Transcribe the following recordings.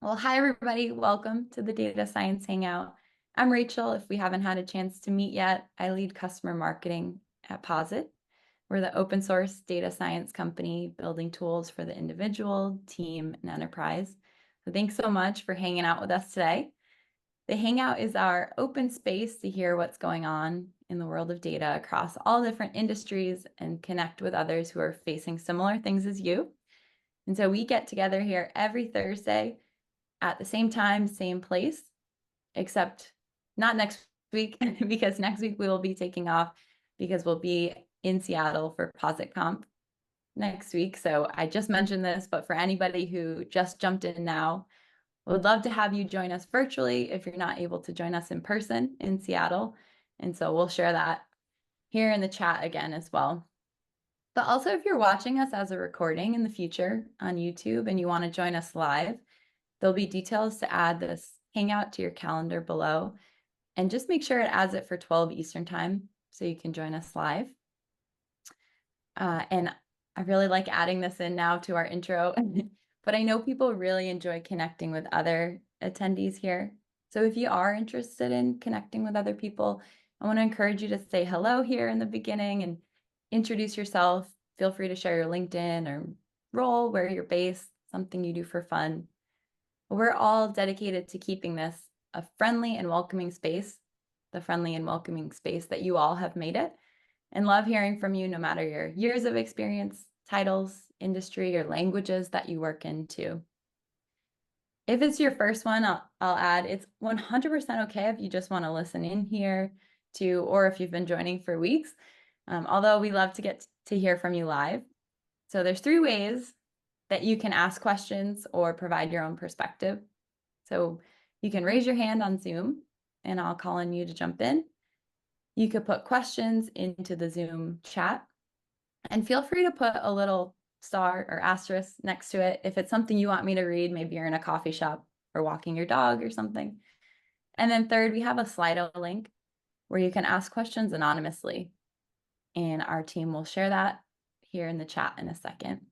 Well, hi, everybody. Welcome to the Data Science Hangout. I'm Rachel. If we haven't had a chance to meet yet, I lead customer marketing at Posit. We're the open source data science company building tools for the individual, team, and enterprise. So thanks so much for hanging out with us today. The Hangout is our open space to hear what's going on in the world of data across all different industries and connect with others who are facing similar things as you. And so we get together here every Thursday at the same time, same place, except not next week, because next week we will be taking off because we'll be in Seattle for Posit Conf next week. So I just mentioned this, but for anybody who just jumped in now, would love to have you join us virtually if you're not able to join us in person in Seattle. And so we'll share that here in the chat again as well. But also, if you're watching us as a recording in the future on YouTube and you want to join us live, there'll be details to add this Hangout to your calendar below. And just make sure it adds it for 12 Eastern time so you can join us live. And I really like adding this in now to our intro, but I know people really enjoy connecting with other attendees here. So if you are interested in connecting with other people, I want to encourage you to say hello here in the beginning and introduce yourself. Feel free to share your LinkedIn or role, where you're based, something you do for fun. We're all dedicated to keeping this a friendly and welcoming space, the friendly and welcoming space that you all have made it, and love hearing from you no matter your years of experience, titles, industry, or languages that you work in too. If it's your first one, I'll add it's 100% okay if you just want to listen in here too, or if you've been joining for weeks, although we love to get to hear from you live. So there's 3 ways that you can ask questions or provide your own perspective. So you can raise your hand on Zoom and I'll call on you to jump in. You could put questions into the Zoom chat and feel free to put a little star or asterisk next to it if it's something you want me to read. Maybe you're in a coffee shop or walking your dog or something. And then third, we have a Slido link where you can ask questions anonymously. And our team will share that here in the chat in a second.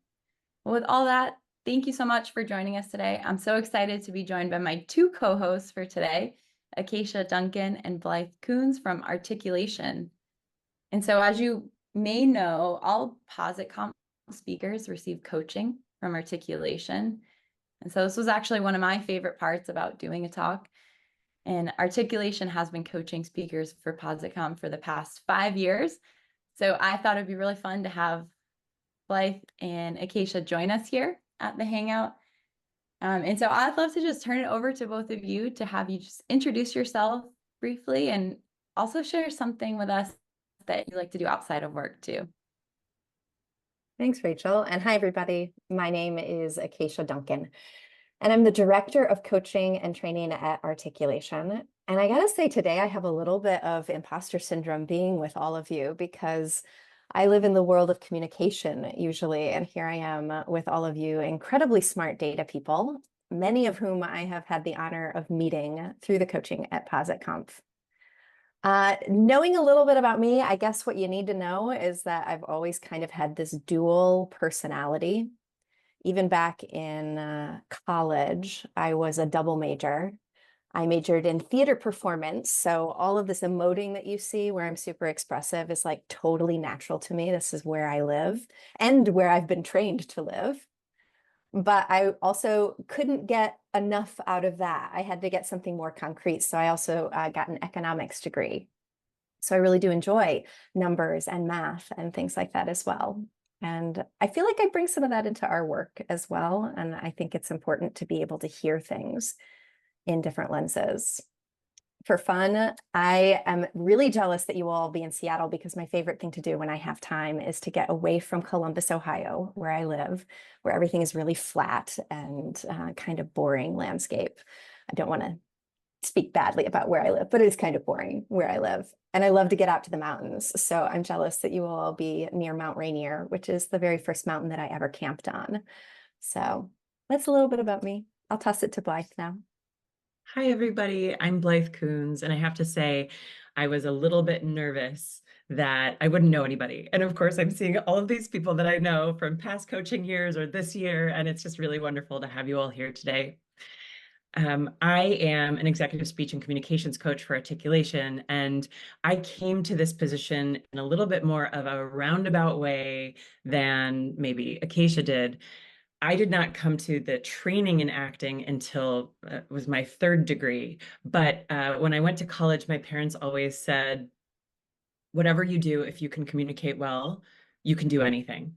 Well, with all that, thank you so much for joining us today. I'm so excited to be joined by my 2 co-hosts for today, Acacia Duncan and Blythe Coons from Articulation. And so as you may know, all Posit Conference speakers receive coaching from Articulation. And so this was actually one of my favorite parts about doing a talk. And Articulation has been coaching speakers for PositCon for the past 5 years. So I thought it'd be really fun to have Blythe and Acacia join us here at the Hangout. And so I'd love to just turn it over to both of you to have you just introduce yourself briefly and also share something with us that you like to do outside of work too. Thanks, Rachel. And hi, everybody. My name is Acacia Duncan, and I'm the Director of Coaching and Training at Articulation. And I gotta say, today I have a little bit of imposter syndrome being with all of you because I live in the world of communication usually, and here I am with all of you incredibly smart data people, many of whom I have had the honor of meeting through the coaching at PositConf. Knowing a little bit about me, I guess what you need to know is that I've always kind of had this dual personality. Even back in college, I was a double major. I majored in theater performance. So all of this emoting that you see where I'm super expressive is like totally natural to me. This is where I live and where I've been trained to live. But I also couldn't get enough out of that. I had to get something more concrete. So I also got an economics degree. So I really do enjoy numbers and math and things like that as well. And I feel like I bring some of that into our work as well. And I think it's important to be able to hear things in different lenses. For fun, I am really jealous that you will all be in Seattle because my favorite thing to do when I have time is to get away from Columbus, Ohio, where I live, where everything is really flat and kind of boring landscape. I don't want to speak badly about where I live, but it is kind of boring where I live. And I love to get out to the mountains. So I'm jealous that you will all be near Mount Rainier, which is the very first mountain that I ever camped on. So that's a little bit about me. I'll toss it to Blythe now. Hi, everybody. I'm Blythe Coons, and I have to say, I was a little bit nervous that I wouldn't know anybody. And of course, I'm seeing all of these people that I know from past coaching years or this year, and it's just really wonderful to have you all here today. I am an executive speech and communications coach for Articulation, and I came to this position in a little bit more of a roundabout way than maybe Acacia did. I did not come to the training in acting until it was my third degree. But when I went to college, my parents always said, whatever you do, if you can communicate well, you can do anything.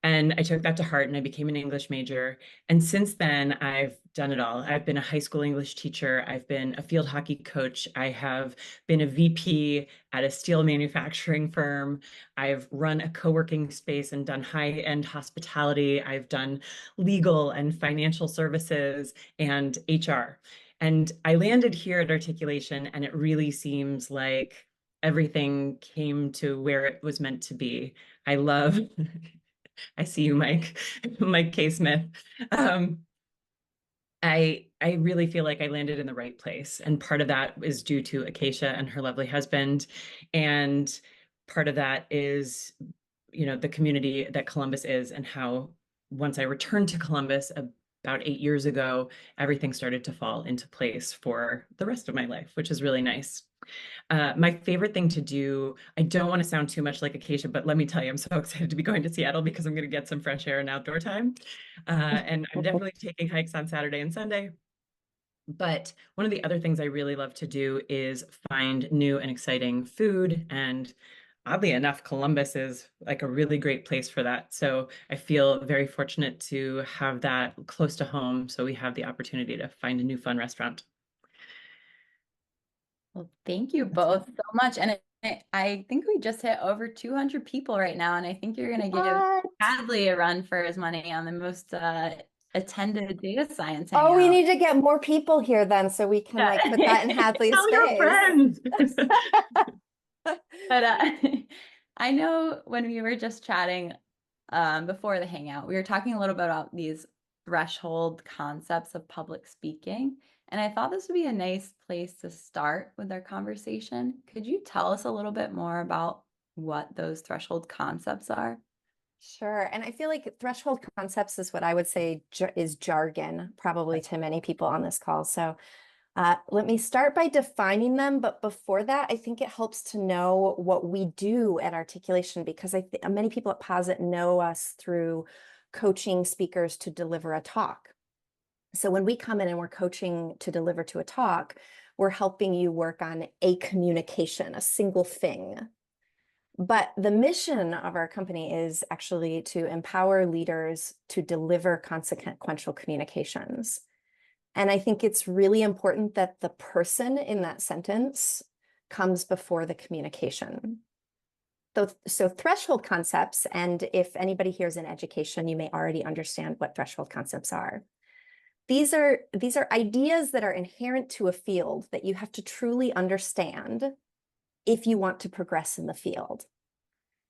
And I took that to heart and I became an English major. And since then, I've done it all. I've been a high school English teacher. I've been a field hockey coach. I have been a VP at a steel manufacturing firm. I've run a co-working space and done high-end hospitality. I've done legal and financial services and HR. And I landed here at Articulation, and it really seems like everything came to where it was meant to be. I love, I see you, Mike, Mike K. Smith. I really feel like I landed in the right place. And part of that is due to Acacia and her lovely husband. And part of that is, the community that Columbus is, and how once I returned to Columbus about 8 years ago, everything started to fall into place for the rest of my life, which is really nice. My favorite thing to do, I don't want to sound too much like Acacia, but let me tell you, I'm so excited to be going to Seattle because I'm going to get some fresh air and outdoor time. And I'm definitely taking hikes on Saturday and Sunday. But one of the other things I really love to do is find new and exciting food. And oddly enough, Columbus is like a really great place for that. So I feel very fortunate to have that close to home. So we have the opportunity to find a new fun restaurant. Well, thank you both so much. And I think we just hit over 200 people right now. And I think you're going to give Hadley a run for his money on the most attended data science hangout. Oh, we need to get more people here then, so we can like put that in Hadley's Tell your face. friends. But I know when we were just chatting before the hangout, we were talking a little bit about these threshold concepts of public speaking. And I thought this would be a nice place to start with our conversation. Could you tell us a little bit more about what those threshold concepts are? Sure. And I feel like threshold concepts is what I would say is jargon, probably to many people on this call. So let me start by defining them. But before that, I think it helps to know what we do at Articulation, because many people at Posit know us through coaching speakers to deliver a talk. So when we come in and we're coaching to deliver to a talk, we're helping you work on a communication, a single thing. But the mission of our company is actually to empower leaders to deliver consequential communications. And I think it's really important that the person in that sentence comes before the communication. So threshold concepts, and if anybody here is in education, you may already understand what threshold concepts are. These are ideas that are inherent to a field that you have to truly understand if you want to progress in the field.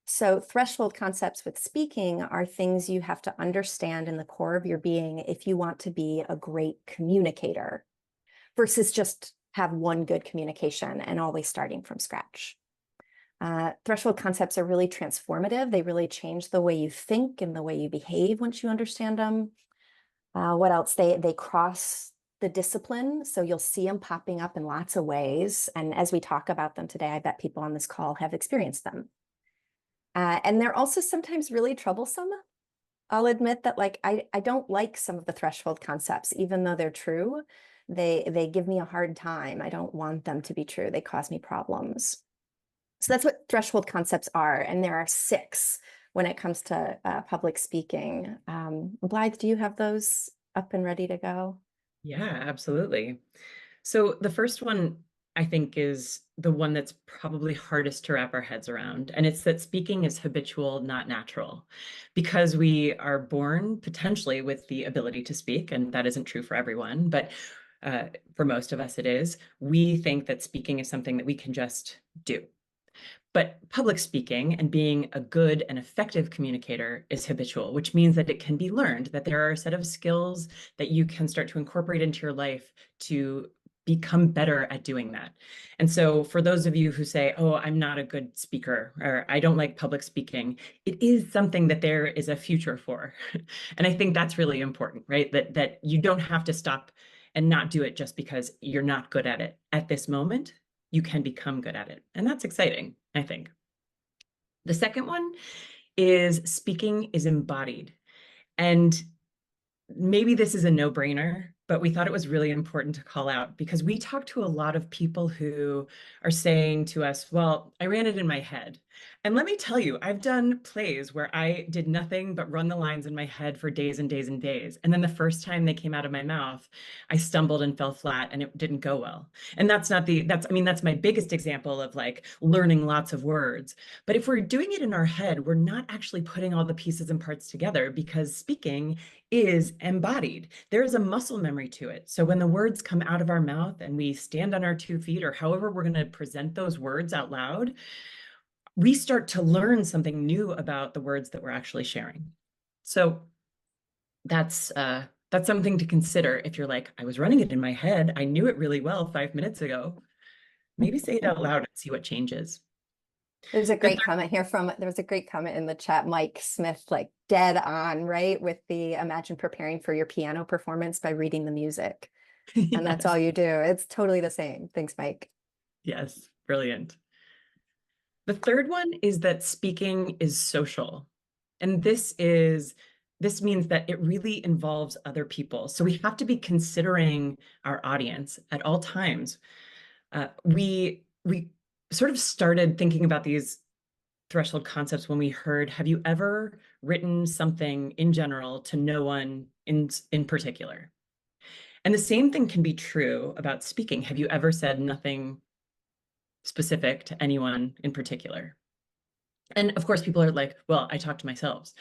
So threshold concepts with speaking are things you have to understand in the core of your being if you want to be a great communicator, versus just have one good communication and always starting from scratch. Threshold concepts are really transformative. They really change the way you think and the way you behave once you understand them. What else? They cross the discipline. So you'll see them popping up in lots of ways. And as we talk about them today, I bet people on this call have experienced them. And they're also sometimes really troublesome. I'll admit that I don't like some of the threshold concepts, even though they're true. They give me a hard time. I don't want them to be true. They cause me problems. So that's what threshold concepts are. And there are 6 when it comes to public speaking. Blythe, do you have those up and ready to go? Yeah, absolutely. So the first one, I think, is the one that's probably hardest to wrap our heads around. And it's that speaking is habitual, not natural, because we are born potentially with the ability to speak, and that isn't true for everyone, but for most of us it is. We think that speaking is something that we can just do. But public speaking and being a good and effective communicator is habitual, which means that it can be learned, that there are a set of skills that you can start to incorporate into your life to become better at doing that. And so for those of you who say, oh, I'm not a good speaker, or I don't like public speaking, it is something that there is a future for. And I think that's really important, right? That you don't have to stop and not do it just because you're not good at it at this moment. You can become good at it. And that's exciting, I think. The second one is speaking is embodied. And maybe this is a no-brainer, but we thought it was really important to call out because we talk to a lot of people who are saying to us, well, I ran it in my head. And let me tell you, I've done plays where I did nothing but run the lines in my head for days and days and days. And then the first time they came out of my mouth, I stumbled and fell flat and it didn't go well. And that's my biggest example of like learning lots of words. But if we're doing it in our head, we're not actually putting all the pieces and parts together because speaking is embodied. There is a muscle memory to it. So when the words come out of our mouth and we stand on our 2 feet or however we're going to present those words out loud, we start to learn something new about the words that we're actually sharing. So that's something to consider if you're like, I was running it in my head. I knew it really well 5 minutes ago. Maybe say it out loud and see what changes. There's a great comment here there was a great comment in the chat, Mike Smith, like dead on, right? With the imagine preparing for your piano performance by reading the music. Yes. And that's all you do. It's totally the same. Thanks, Mike. Yes, brilliant. The third one is that speaking is social. And this means that it really involves other people. So we have to be considering our audience at all times. We sort of started thinking about these threshold concepts when we heard, have you ever written something in general to no one in particular? And the same thing can be true about speaking. Have you ever said nothing specific to anyone in particular? And of course, people are like, well, I talk to myself.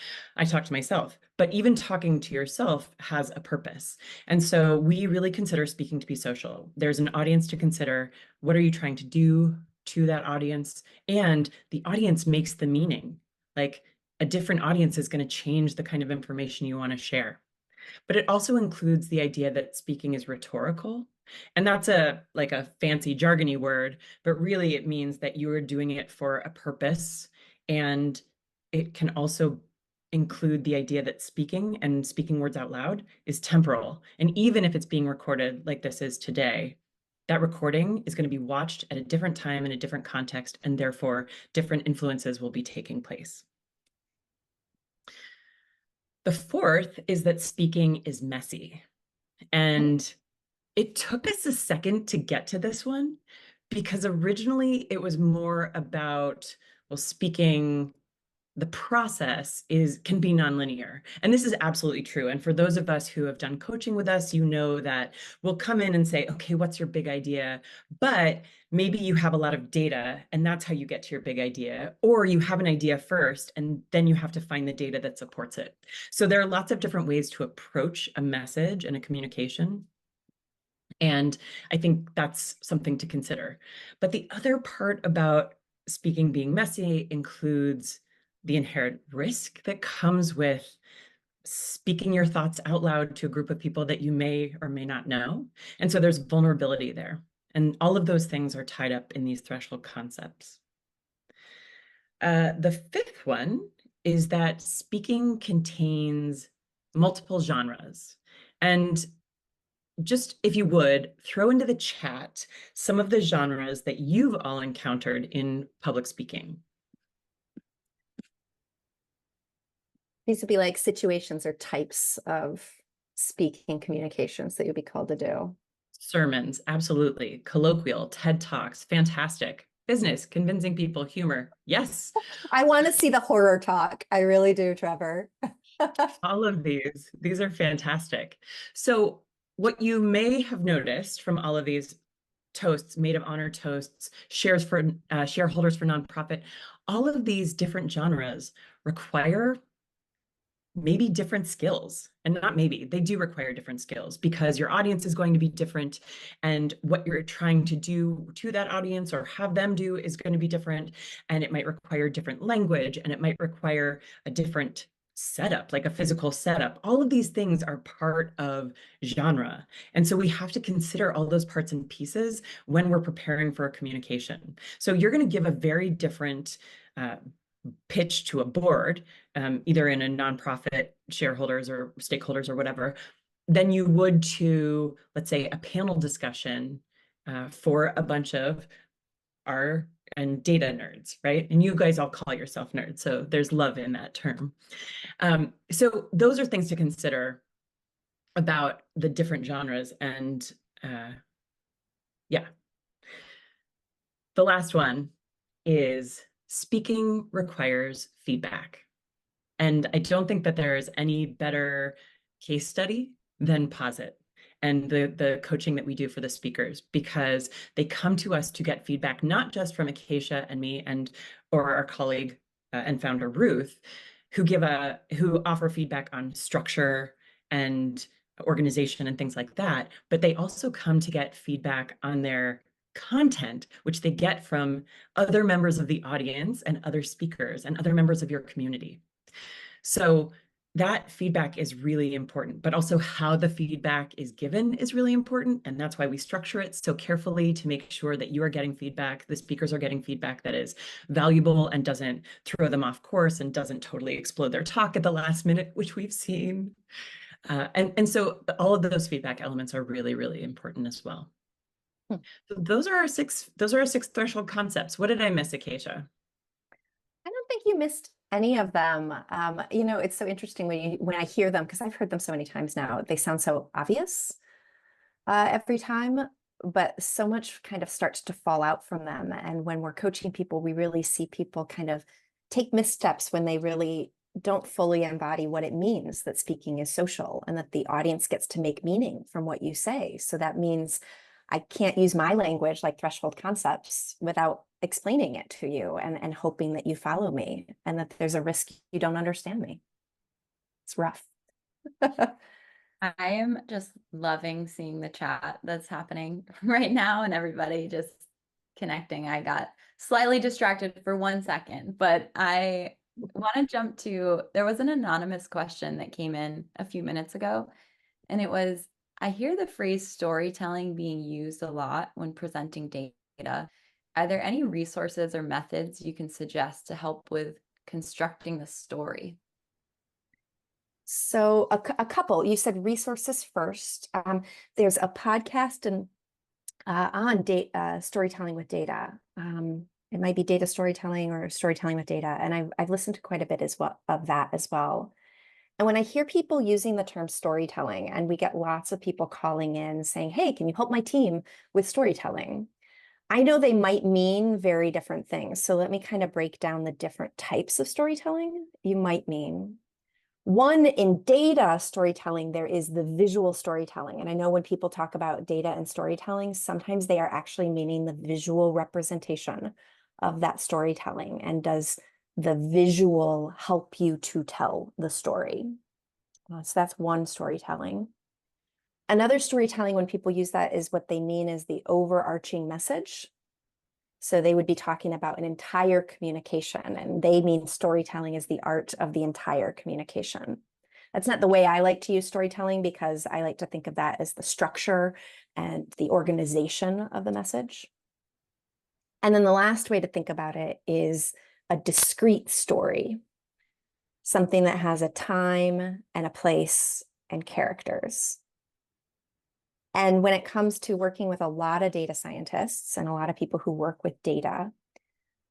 But even talking to yourself has a purpose. And so we really consider speaking to be social. There's an audience to consider. What are you trying to do to that audience? And the audience makes the meaning. Like a different audience is going to change the kind of information you want to share. But it also includes the idea that speaking is rhetorical. And that's like a fancy jargony word, but really it means that you are doing it for a purpose. And it can also include the idea that speaking and speaking words out loud is temporal. And even if it's being recorded like this is today, that recording is going to be watched at a different time in a different context, and therefore different influences will be taking place. The fourth is that speaking is messy. And it took us a second to get to this one because originally it was more about, well, speaking, the process can be nonlinear. And this is absolutely true. And for those of us who have done coaching with us, you know that we'll come in and say, okay, what's your big idea? But maybe you have a lot of data and that's how you get to your big idea. Or you have an idea first and then you have to find the data that supports it. So there are lots of different ways to approach a message and a communication. And I think that's something to consider. But the other part about speaking being messy includes the inherent risk that comes with speaking your thoughts out loud to a group of people that you may or may not know. And so there's vulnerability there. And all of those things are tied up in these threshold concepts. The fifth one is that speaking contains multiple genres. And just, if you would, throw into the chat some of the genres that you've all encountered in public speaking. These would be like situations or types of speaking communications that you'd be called to do. Sermons, absolutely. Colloquial, TED Talks, fantastic. Business, convincing people, humor, yes. I want to see the horror talk. I really do, Trevor. All of these are fantastic. So what you may have noticed from all of these toasts, maid of honor toasts, shareholders for nonprofit, all of these different genres require maybe different skills. And not maybe, they do require different skills because your audience is going to be different and what you're trying to do to that audience or have them do is going to be different. And it might require different language and it might require a different setup, like a physical setup. All of these things are part of genre. And so we have to consider all those parts and pieces when we're preparing for a communication. So you're going to give a very different pitch to a board, either in a nonprofit, shareholders or stakeholders or whatever, than you would to, let's say, a panel discussion for a bunch of R and data nerds, right? And you guys all call yourself nerds, so there's love in that term. So those are things to consider about the different genres. And yeah. The last one is speaking requires feedback. And I don't think that there is any better case study than Posit and the coaching that we do for the speakers, because they come to us to get feedback, not just from Acacia and me and or our colleague and founder Ruth, who offer feedback on structure and organization and things like that, but they also come to get feedback on their content, which they get from other members of the audience and other speakers and other members of your community. So that feedback is really important, but also how the feedback is given is really important. And that's why we structure it so carefully to make sure that you are getting feedback, the speakers are getting feedback that is valuable and doesn't throw them off course and doesn't totally explode their talk at the last minute, which we've seen. And so all of those feedback elements are really, really important as well. So those are our six threshold concepts. What did I miss, Acacia? I don't think you missed any of them. You know, it's so interesting when I hear them, because I've heard them so many times now. They sound so obvious every time, but so much kind of starts to fall out from them. And when we're coaching people, we really see people kind of take missteps when they really don't fully embody what it means that speaking is social and that the audience gets to make meaning from what you say. So that means I can't use my language like threshold concepts without explaining it to you and hoping that you follow me and that there's a risk you don't understand me. It's rough. I am just loving seeing the chat that's happening right now and everybody just connecting. I got slightly distracted for 1 second, but I want to jump to, there was an anonymous question that came in a few minutes ago, and it was, I hear the phrase storytelling being used a lot when presenting data. Are there any resources or methods you can suggest to help with constructing the story? So a couple, you said resources first. There's a podcast and on storytelling with data. It might be data storytelling or storytelling with data. And I've listened to quite a bit as well of that as well. And when I hear people using the term storytelling, and we get lots of people calling in saying, hey, can you help my team with storytelling? I know they might mean very different things. So let me kind of break down the different types of storytelling you might mean. One, in data storytelling, there is the visual storytelling. And I know when people talk about data and storytelling, sometimes they are actually meaning the visual representation of that storytelling. And does the visual help you to tell the story? So that's one storytelling. Another storytelling, when people use that, is what they mean is the overarching message. So they would be talking about an entire communication, and they mean storytelling is the art of the entire communication. That's not the way I like to use storytelling, because I like to think of that as the structure and the organization of the message. And then the last way to think about it is a discrete story, something that has a time and a place and characters. And when it comes to working with a lot of data scientists and a lot of people who work with data,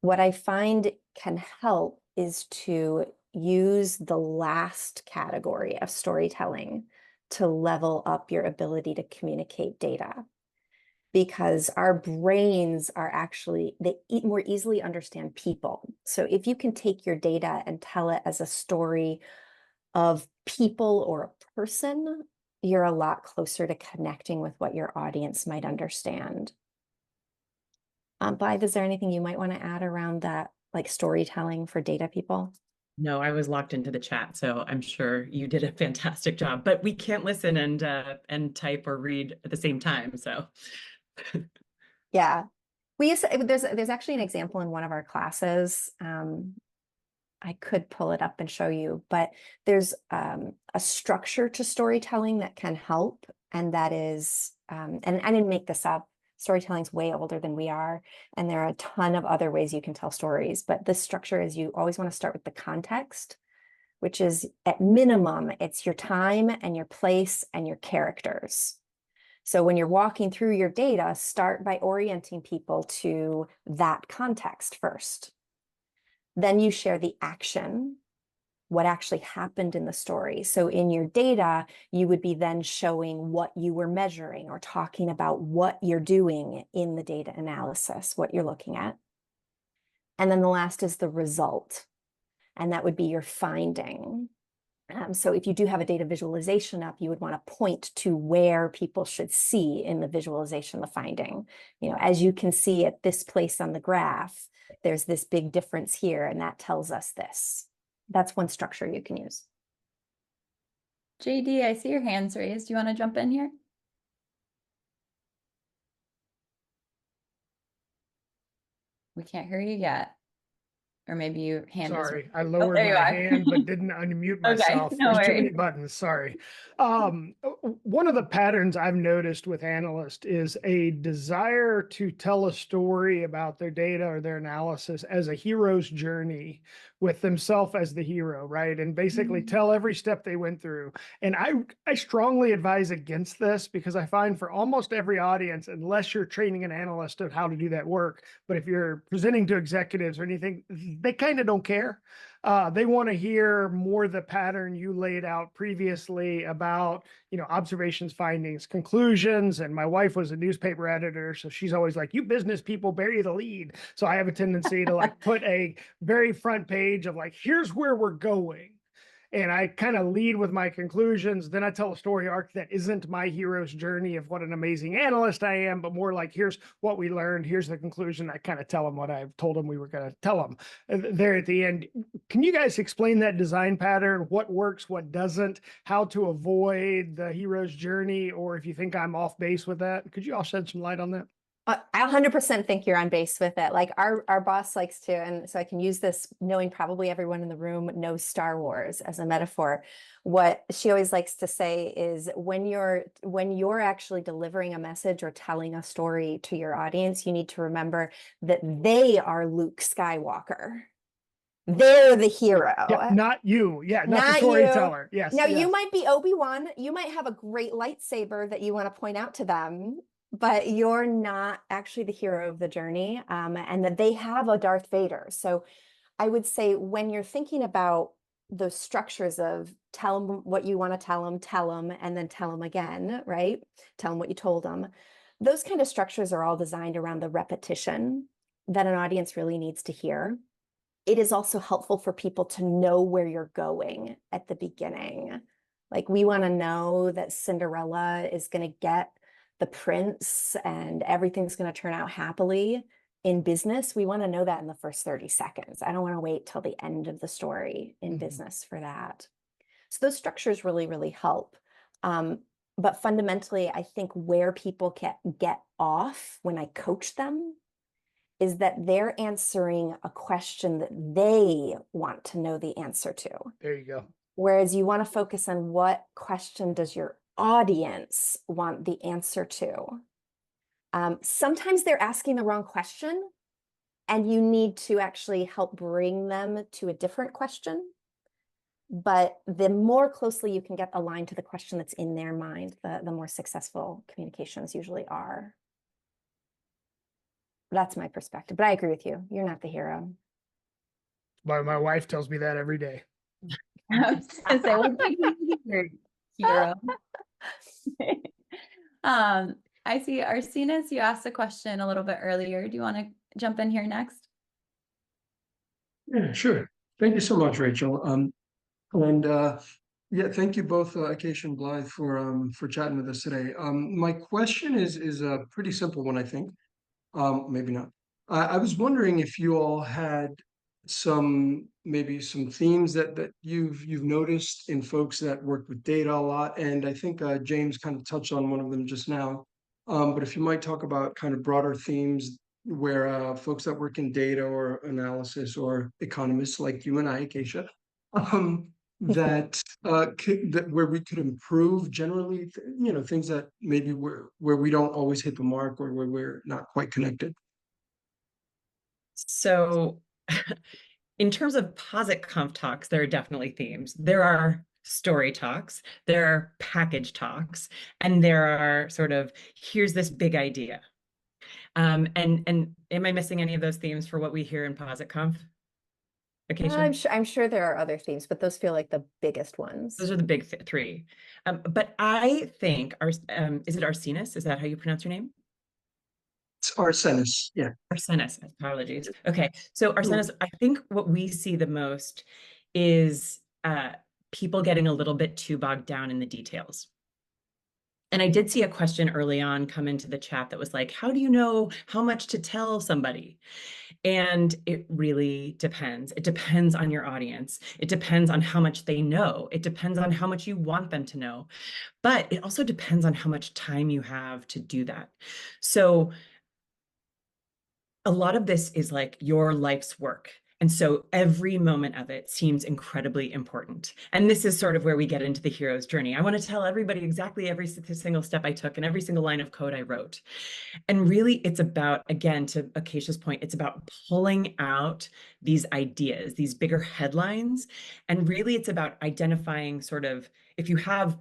what I find can help is to use the last category of storytelling to level up your ability to communicate data. Because our brains are actually, they more easily understand people. So if you can take your data and tell it as a story of people or a person, you're a lot closer to connecting with what your audience might understand. Blythe, is there anything you might want to add around that, like storytelling for data people? No, I was locked into the chat, so I'm sure you did a fantastic job, but we can't listen and type or read at the same time, so. Yeah, we used to, there's actually an example in one of our classes. I could pull it up and show you, but there's a structure to storytelling that can help. And that is, and I didn't make this up, storytelling's way older than we are. And there are a ton of other ways you can tell stories, but the structure is you always want to start with the context, which is at minimum, it's your time and your place and your characters. So when you're walking through your data, start by orienting people to that context first. Then you share the action, what actually happened in the story. So in your data, you would be then showing what you were measuring or talking about what you're doing in the data analysis, what you're looking at. And then the last is the result, and that would be your finding. So if you do have a data visualization up, you would want to point to where people should see in the visualization the finding. You know, as you can see at this place on the graph, there's this big difference here, and that tells us this. That's one structure you can use. JD, I see your hands raised. Do you want to jump in here? We can't hear you yet. Or maybe your hand is. Sorry, I lowered there you my are. hand, but didn't unmute Okay, myself. no There's too many worries. buttons. Sorry. One of the patterns I've noticed with analysts is a desire to tell a story about their data or their analysis as a hero's journey with themselves as the hero, right? And basically tell every step they went through. And I strongly advise against this, because I find for almost every audience, unless you're training an analyst of how to do that work, but if you're presenting to executives or anything, they kind of don't care. They want to hear more the pattern you laid out previously about, you know, observations, findings, conclusions. And my wife was a newspaper editor, so she's always like, you business people bury the lead. So I have a tendency to like put a very front page of like, here's where we're going. And I kind of lead with my conclusions. Then I tell a story arc that isn't my hero's journey of what an amazing analyst I am, but more like, here's what we learned. Here's the conclusion. I kind of tell them what I've told them we were going to tell them there at the end. Can you guys explain that design pattern? What works, what doesn't, how to avoid the hero's journey? Or if you think I'm off base with that, could you all shed some light on that? I 100% think you're on base with it. Like our boss likes to, and so I can use this knowing probably everyone in the room knows Star Wars as a metaphor. What she always likes to say is when you're actually delivering a message or telling a story to your audience, you need to remember that they are Luke Skywalker. They're the hero. Yeah, not you. Yeah, not the Not storyteller. you. Yes. Now yes. you might be Obi-Wan. You might have a great lightsaber that you want to point out to them, but you're not actually the hero of the journey, and that they have a Darth Vader. So I would say when you're thinking about those structures of tell them what you want to tell them, and then tell them again, right? Tell them what you told them. Those kind of structures are all designed around the repetition that an audience really needs to hear. It is also helpful for people to know where you're going at the beginning. Like we want to know that Cinderella is going to get the prince and everything's going to turn out happily. In business, we want to know that in the first 30 seconds. I don't want to wait till the end of the story in business for that. So those structures really, really help. But fundamentally, I think where people get off when I coach them is that they're answering a question that they want to know the answer to. There you go. Whereas you want to focus on what question does your audience want the answer to. Sometimes they're asking the wrong question, and you need to actually help bring them to a different question. But the more closely you can get aligned to the question that's in their mind, the more successful communications usually are. That's my perspective, but I agree with you. You're not the hero. My wife tells me that every day. I was gonna say, what do you mean you're hero? I see Arsenis, you asked a question a little bit earlier. Do you want to jump in here next? Yeah, sure. Thank you so much, Rachel. Yeah, thank you both, Acacia and Blythe, for chatting with us today. My question is a pretty simple one, I think. Maybe not. I was wondering if you all had maybe some themes that you've noticed in folks that work with data a lot, and I think James kind of touched on one of them just now. But if you might talk about kind of broader themes where folks that work in data or analysis or economists like you and I, Acacia, that where we could improve generally, you know, things that maybe where we don't always hit the mark or where we're not quite connected. So in terms of Posit Conf talks, there are definitely themes. There are story talks, there are package talks, and there are sort of, here's this big idea. And am I missing any of those themes for what we hear in Posit Conf? Acacia? I'm sure there are other themes, but those feel like the biggest ones. Those are the big three. But I think, is it Arsenis? Is that how you pronounce your name? It's Arsenis, yeah. Arsenis, apologies. Okay, so Arsenis, I think what we see the most is people getting a little bit too bogged down in the details. And I did see a question early on come into the chat that was like, how do you know how much to tell somebody? And it really depends. It depends on your audience. It depends on how much they know. It depends on how much you want them to know. But it also depends on how much time you have to do that. So a lot of this is like your life's work. And so every moment of it seems incredibly important. And this is sort of where we get into the hero's journey. I want to tell everybody exactly every single step I took and every single line of code I wrote. And really, it's about, again, to Acacia's point, it's about pulling out these ideas, these bigger headlines. And really, it's about identifying sort of, if you have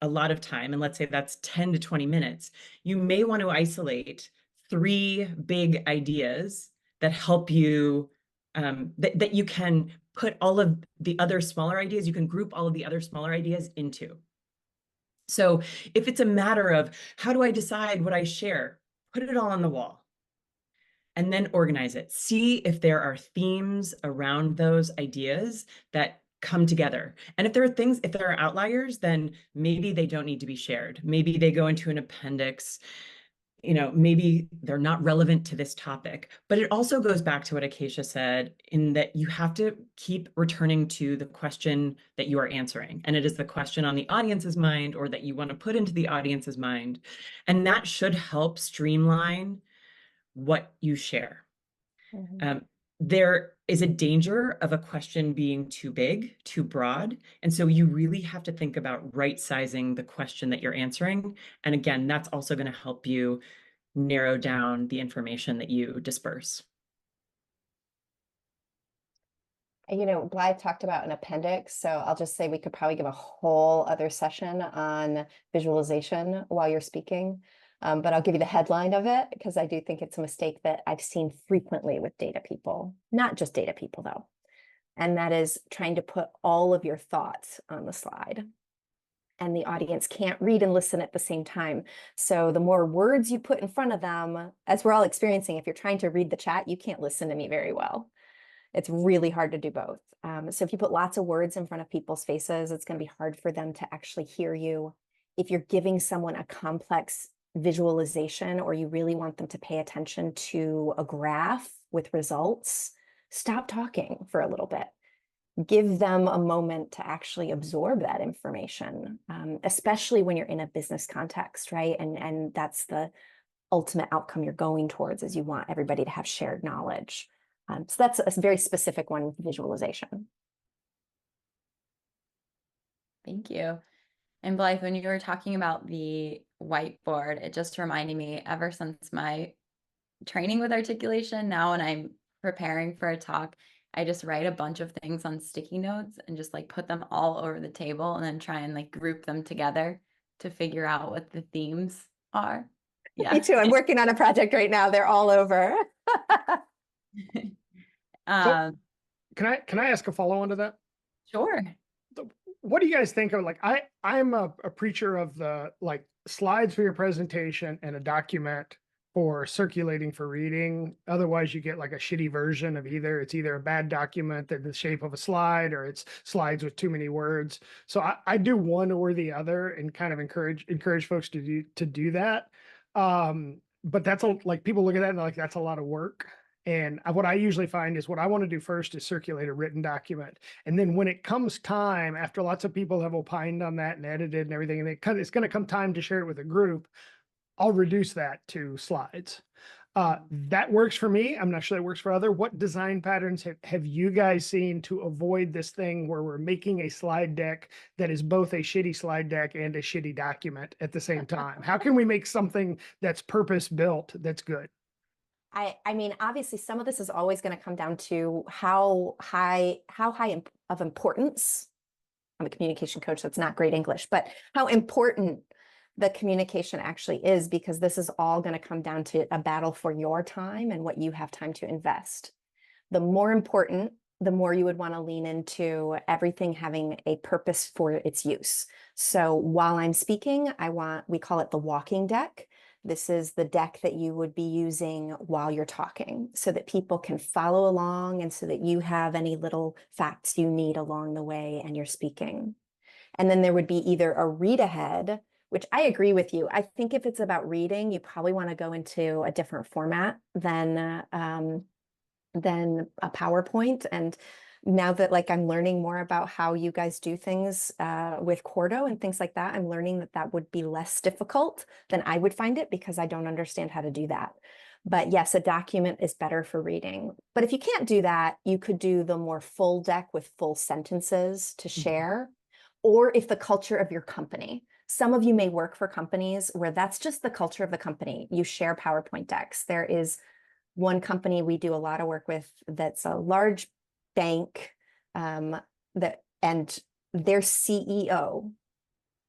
a lot of time, and let's say that's 10 to 20 minutes, you may want to isolate 3 big ideas that help you, that you can put all of the other smaller ideas, you can group all of the other smaller ideas into. So if it's a matter of how do I decide what I share, put it all on the wall and then organize it. See if there are themes around those ideas that come together. And if there are things, if there are outliers, then maybe they don't need to be shared. Maybe they go into an appendix. You know, maybe they're not relevant to this topic, but it also goes back to what Acacia said in that you have to keep returning to the question that you are answering. And it is the question on the audience's mind or that you want to put into the audience's mind. And that should help streamline what you share. There is a danger of a question being too big, too broad. And so you really have to think about right-sizing the question that you're answering. And again, that's also going to help you narrow down the information that you disperse. You know, Blythe talked about an appendix, so I'll just say we could probably give a whole other session on visualization while you're speaking. But I'll give you the headline of it because I do think it's a mistake that I've seen frequently with data people, not just data people though. And that is trying to put all of your thoughts on the slide. And the audience can't read and listen at the same time. So the more words you put in front of them, as we're all experiencing, if you're trying to read the chat, you can't listen to me very well. It's really hard to do both. So if you put lots of words in front of people's faces, it's going to be hard for them to actually hear you. If you're giving someone a complex visualization or you really want them to pay attention to a graph with results, stop talking for a little bit. Give them a moment to actually absorb that information, especially when you're in a business context, right? And that's the ultimate outcome you're going towards, is you want everybody to have shared knowledge. So that's a very specific one, visualization. Thank you. And Blythe, when you were talking about the whiteboard, it just reminded me, ever since my training with articulation, now when I'm preparing for a talk, I just write a bunch of things on sticky notes and just like put them all over the table and then try and like group them together to figure out what the themes are. Yeah. Me too. I'm working on a project right now. They're all over. Can I ask a follow-on to that? Sure. What do you guys think of, like, I'm a preacher of the like slides for your presentation and a document for circulating for reading. Otherwise you get like a shitty version of either. It's either a bad document that's the shape of a slide, or it's slides with too many words. So I do one or the other and kind of encourage folks to do that. But that's like people look at that and they're like, that's a lot of work. And what I usually find is what I want to do first is circulate a written document. And then when it comes time, after lots of people have opined on that and edited and everything, and it's going to come time to share it with a group, I'll reduce that to slides. That works for me. I'm not sure that works for other. What design patterns have you guys seen to avoid this thing where we're making a slide deck that is both a shitty slide deck and a shitty document at the same time? How can we make something that's purpose built that's good? I mean, obviously, some of this is always going to come down to how high of importance. I'm a communication coach, so it's not great English, but how important the communication actually is, because this is all going to come down to a battle for your time and what you have time to invest. The more important, the more you would want to lean into everything having a purpose for its use. So while I'm speaking, we call it the walking deck. This is the deck that you would be using while you're talking so that people can follow along and so that you have any little facts you need along the way and you're speaking. And then there would be either a read ahead, which I agree with you. I think if it's about reading, you probably want to go into a different format than a PowerPoint. And now that like I'm learning more about how you guys do things with Quarto and things like that, I'm learning that that would be less difficult than I would find it because I don't understand how to do that. But yes, a document is better for reading. But if you can't do that, you could do the more full deck with full sentences to share. Or if the culture of your company, some of you may work for companies where that's just the culture of the company. You share PowerPoint decks. There is one company we do a lot of work with that's a large bank and their CEO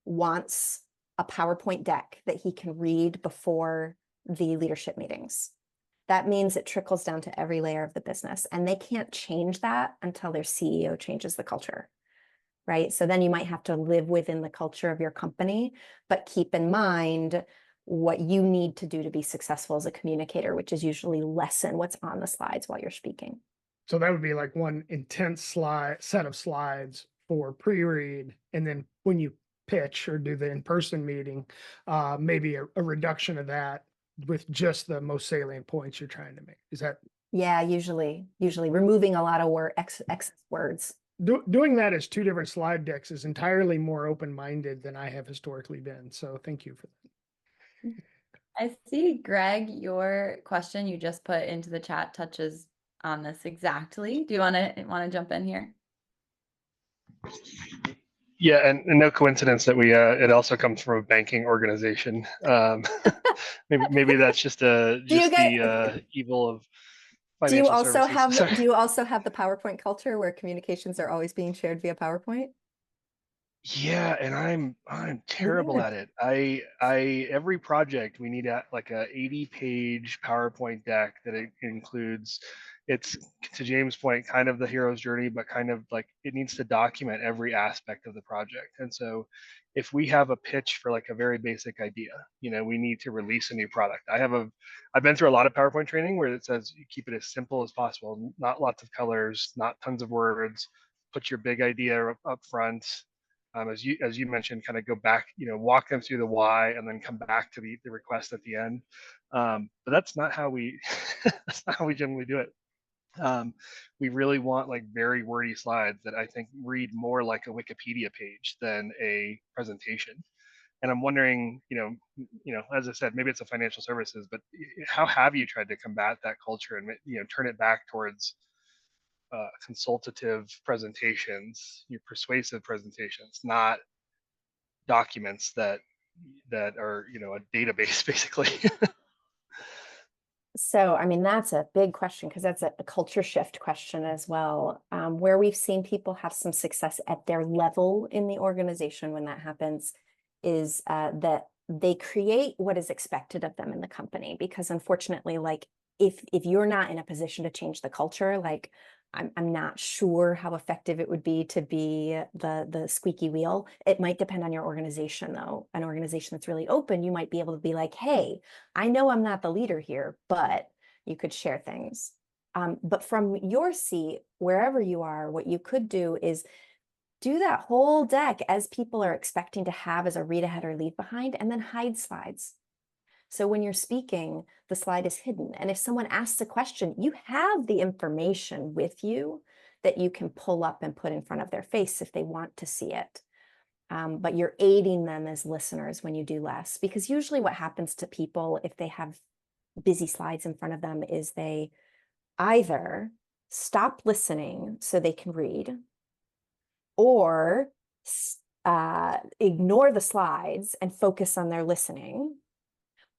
wants a PowerPoint deck that he can read before the leadership meetings. That means it trickles down to every layer of the business, and they can't change that until their CEO changes the culture, right? So then you might have to live within the culture of your company, but keep in mind what you need to do to be successful as a communicator, which is usually lessen what's on the slides while you're speaking. So that would be like one intense set of slides for pre-read, and then when you pitch or do the in-person meeting, maybe a reduction of that with just the most salient points you're trying to make. Is that? Yeah, usually removing a lot of excess words. Doing that as two different slide decks is entirely more open-minded than I have historically been. So thank you for that. I see, Greg, your question you just put into the chat touches on this exactly. Do you want to jump in here? Yeah, and no coincidence that we it also comes from a banking organization. Maybe that's just the evil of financial services. Do you also have the PowerPoint culture where communications are always being shared via PowerPoint? Yeah, and I'm terrible at it. I every project we need like a 80-page PowerPoint deck that it includes. It's, to James' point, kind of the hero's journey, but kind of like it needs to document every aspect of the project. And so if we have a pitch for like a very basic idea, we need to release a new product. I've been through a lot of PowerPoint training where it says you keep it as simple as possible, not lots of colors, not tons of words, put your big idea up front. As you mentioned, kind of go back, walk them through the why, and then come back to the request at the end. But that's not how we that's not how we generally do it. We really want like very wordy slides that I think read more like a Wikipedia page than a presentation. And I'm wondering, as I said, maybe it's a financial services, but how have you tried to combat that culture and turn it back towards consultative presentations, your persuasive presentations, not documents that are a database basically? So, I mean, that's a big question because that's a culture shift question as well, where we've seen people have some success at their level in the organization when that happens is that they create what is expected of them in the company. Because unfortunately, like if you're not in a position to change the culture, like I'm not sure how effective it would be to be the squeaky wheel. It might depend on your organization, though. An organization that's really open, you might be able to be like, hey, I know I'm not the leader here, but you could share things. But from your seat, wherever you are, what you could do is do that whole deck as people are expecting to have as a read ahead or leave behind, and then hide slides. So when you're speaking, the slide is hidden. And if someone asks a question, you have the information with you that you can pull up and put in front of their face if they want to see it. But you're aiding them as listeners when you do less, because usually what happens to people if they have busy slides in front of them is they either stop listening so they can read, or ignore the slides and focus on their listening,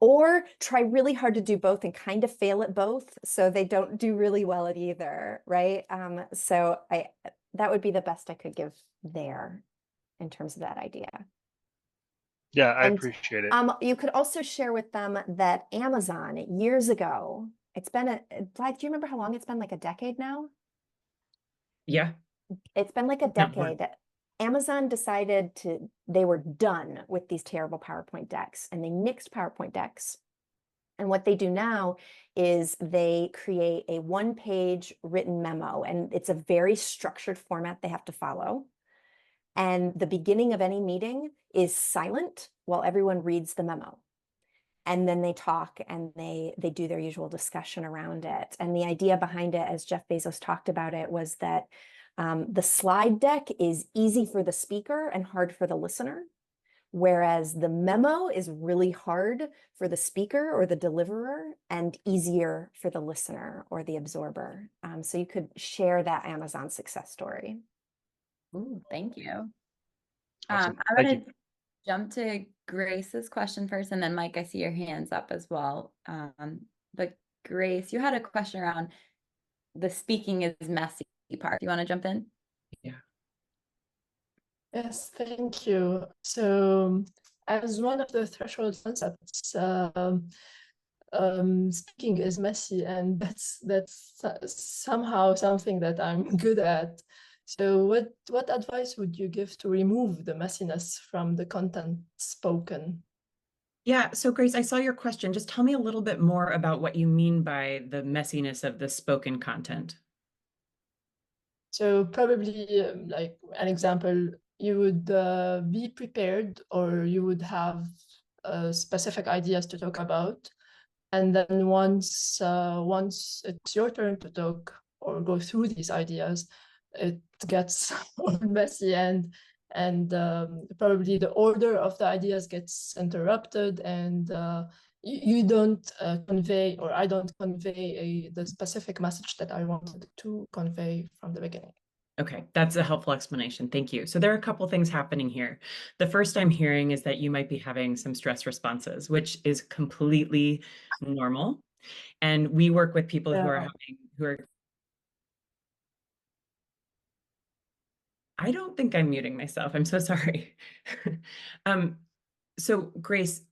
or try really hard to do both and kind of fail at both, so they don't do really well at either, right? So that would be the best I could give there in terms of that idea. Yeah, I And appreciate it. you could also share with them that Amazon years ago, it's been Blythe, do you remember how long it's been? Like a decade now? Yeah. It's been like a Not more. decade. Amazon decided they were done with these terrible PowerPoint decks, and they nixed PowerPoint decks. And what they do now is they create a one-page written memo, and it's a very structured format they have to follow. And the beginning of any meeting is silent while everyone reads the memo. And then they talk and they do their usual discussion around it. And the idea behind it, as Jeff Bezos talked about it, was that the slide deck is easy for the speaker and hard for the listener, whereas the memo is really hard for the speaker or the deliverer and easier for the listener or the absorber. So you could share that Amazon success story. Ooh, thank you. Awesome. I'm Thank gonna you. jump to Grace's question first, and then Mike, I see your hands up as well. But Grace, you had a question around the speaking is messy part. Do you want to jump in? Yeah. Yes, thank you. So, as one of the threshold concepts, speaking is messy, and that's somehow something that I'm good at. So, what advice would you give to remove the messiness from the content spoken? Yeah, so Grace, I saw your question. Just tell me a little bit more about what you mean by the messiness of the spoken content. So probably like an example, you would be prepared, or you would have specific ideas to talk about. And then once it's your turn to talk or go through these ideas, it gets all messy, and probably the order of the ideas gets interrupted, and you don't convey, or I don't convey the specific message that I wanted to convey from the beginning. Okay, that's a helpful explanation. Thank you. So there are a couple things happening here. The first I'm hearing is that you might be having some stress responses, which is completely normal. And we work with people who are I don't think I'm muting myself. I'm so sorry. So Grace,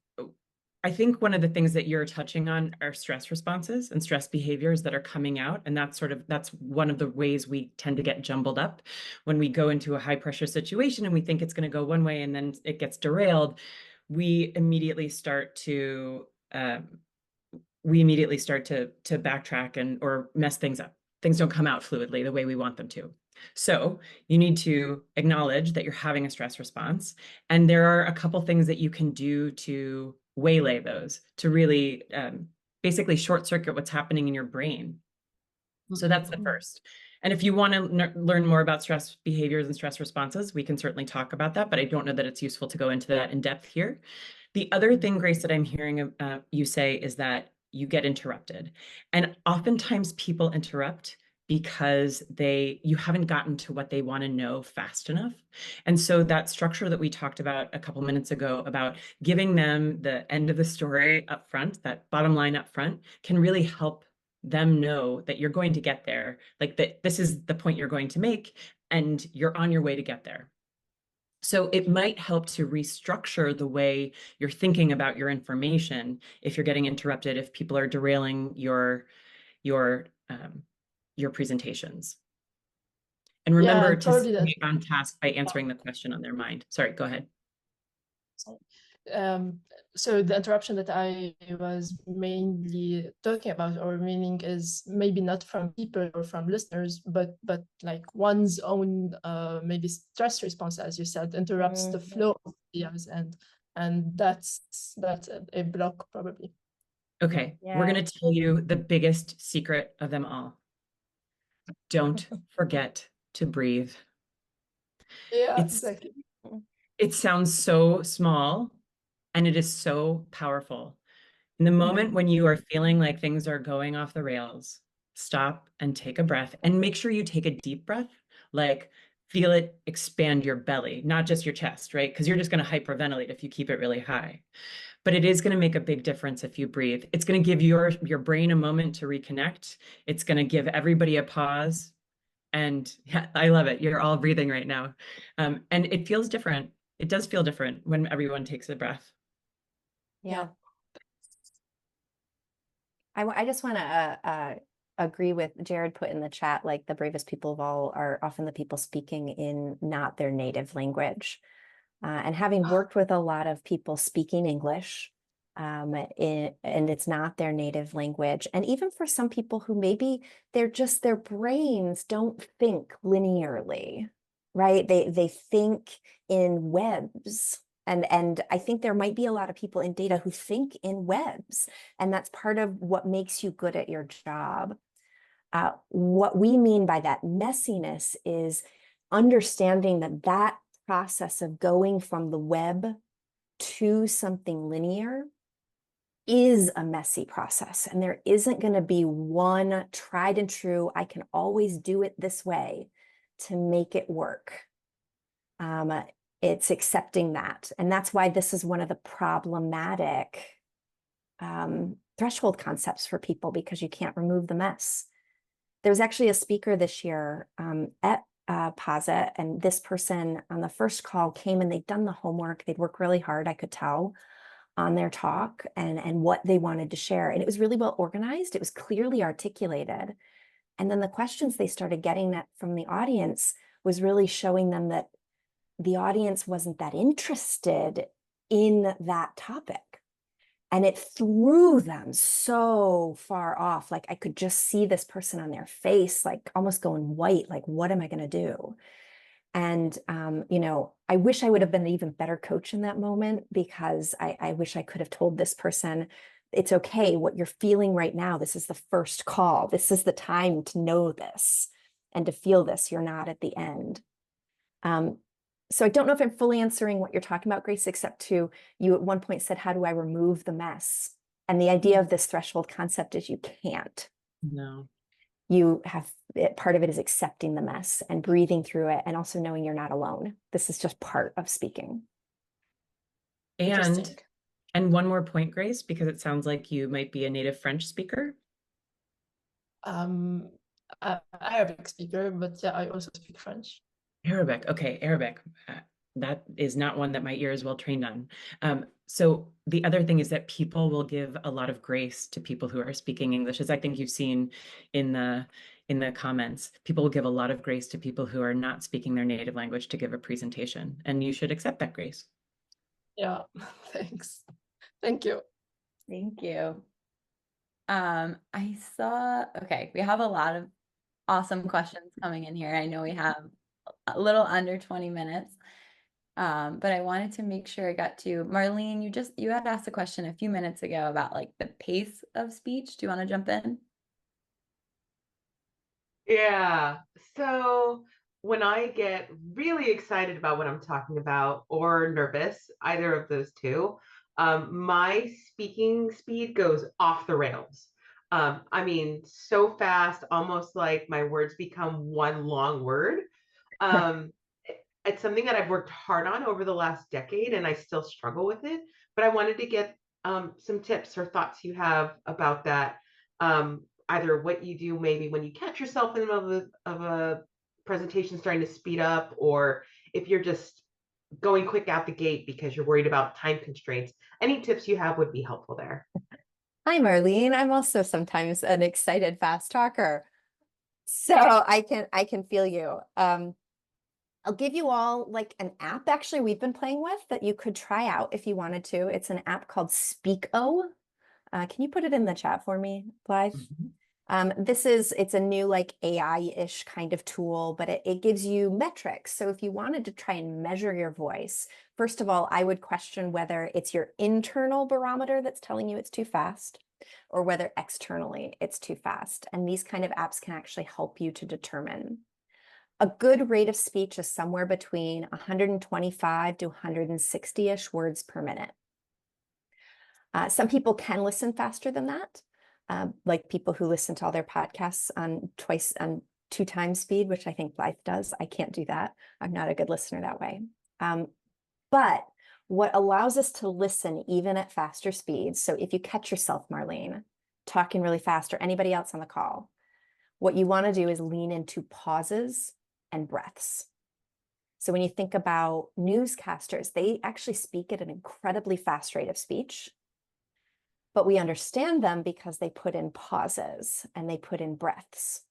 I think one of the things that you're touching on are stress responses and stress behaviors that are coming out. And that's one of the ways we tend to get jumbled up when we go into a high pressure situation and we think it's going to go one way and then it gets derailed. We immediately start to backtrack or mess things up. Things don't come out fluidly the way we want them to. So you need to acknowledge that you're having a stress response. And there are a couple things that you can do to waylay those, to really basically short circuit what's happening in your brain. So that's the first. And if you want to learn more about stress behaviors and stress responses, we can certainly talk about that, but I don't know that it's useful to go into that in depth here. The other thing, Grace, that I'm hearing you say is that you get interrupted. And oftentimes people interrupt because you haven't gotten to what they want to know fast enough. And so that structure that we talked about a couple minutes ago about giving them the end of the story up front, that bottom line up front, can really help them know that you're going to get there, like that this is the point you're going to make and you're on your way to get there. So it might help to restructure the way you're thinking about your information if you're getting interrupted, if people are derailing your presentations. And remember to stay on task by answering the question on their mind. Sorry, go ahead. So the interruption that I was mainly talking about, or meaning, is maybe not from people or from listeners, but like one's own maybe stress response, as you said, interrupts the flow of ideas, and that's a block probably. Okay, we're going to tell you the biggest secret of them all. Don't forget to breathe. Yeah, exactly. It sounds so small, and it is so powerful. In the moment when you are feeling like things are going off the rails, stop and take a breath, and make sure you take a deep breath, like feel it expand your belly, not just your chest, right? Because you're just going to hyperventilate if you keep it really high. but it is going to make a big difference if you breathe. It's going to give your brain a moment to reconnect. It's going to give everybody a pause. And yeah, I love it. You're all breathing right now. And it feels different. It does feel different when everyone takes a breath. Yeah. I just want to agree with Jared put in the chat, like the bravest people of all are often the people speaking in not their native language. And having worked with a lot of people speaking English, and it's not their native language. And even for some people who maybe their brains don't think linearly, right? They think in webs. And I think there might be a lot of people in data who think in webs, and that's part of what makes you good at your job. What we mean by that messiness is understanding that process of going from the web to something linear is a messy process, and there isn't going to be one tried and true, I can always do it this way to make it work. It's accepting that. And that's why this is one of the problematic threshold concepts for people, because you can't remove the mess. There was actually a speaker this year at Posit, and this person on the first call came and they'd done the homework. They'd worked really hard, I could tell, on their talk and what they wanted to share. And it was really well organized. It was clearly articulated. And then the questions they started getting from the audience was really showing them that the audience wasn't that interested in that topic. And it threw them so far off. Like I could just see this person on their face, like almost going white, like, what am I going to do? And, I wish I would have been an even better coach in that moment, because I wish I could have told this person, it's okay, what you're feeling right now, this is the first call. This is the time to know this and to feel this. You're not at the end. So I don't know if I'm fully answering what you're talking about, Grace, except you at one point said, how do I remove the mess? And the idea of this threshold concept is you can't. No. You have part of it is accepting the mess and breathing through it, and also knowing you're not alone. This is just part of speaking. And one more point, Grace, because it sounds like you might be a native French speaker. Arabic speaker, but yeah, I also speak French. Arabic. Okay, Arabic. That is not one that my ear is well trained on. So the other thing is that people will give a lot of grace to people who are speaking English, as I think you've seen in the comments. People will give a lot of grace to people who are not speaking their native language to give a presentation, and you should accept that grace. Yeah, thanks. Thank you. Thank you. Okay, we have a lot of awesome questions coming in here. I know we have a little under 20 minutes, but I wanted to make sure I got to Marlene. You had asked a question a few minutes ago about like the pace of speech. Do you want to jump in? Yeah. So when I get really excited about what I'm talking about or nervous, either of those two, my speaking speed goes off the rails. I mean, so fast, almost like my words become one long word. It's something that I've worked hard on over the last decade, and I still struggle with it. But I wanted to get some tips or thoughts you have about that. Either what you do maybe when you catch yourself in the middle of a presentation starting to speed up, or if you're just going quick out the gate because you're worried about time constraints. Any tips you have would be helpful there. Hi, Marlene. I'm also sometimes an excited fast talker, so I can feel you. I'll give you all like an app actually we've been playing with that you could try out if you wanted to. It's an app called Speak-O. Can you put it in the chat for me, Blythe? Mm-hmm. It's a new like AI-ish kind of tool, but it gives you metrics. So if you wanted to try and measure your voice, first of all, I would question whether it's your internal barometer that's telling you it's too fast, or whether externally it's too fast. And these kind of apps can actually help you to determine. A good rate of speech is somewhere between 125 to 160-ish words per minute. Some people can listen faster than that. Like people who listen to all their podcasts on 2 times speed, which I think Blythe does. I can't do that. I'm not a good listener that way. But What allows us to listen even at faster speeds. So if you catch yourself, Marlene, talking really fast, or anybody else on the call, what you want to do is lean into pauses and breaths. So when you think about newscasters, they actually speak at an incredibly fast rate of speech, but we understand them because they put in pauses and they put in breaths.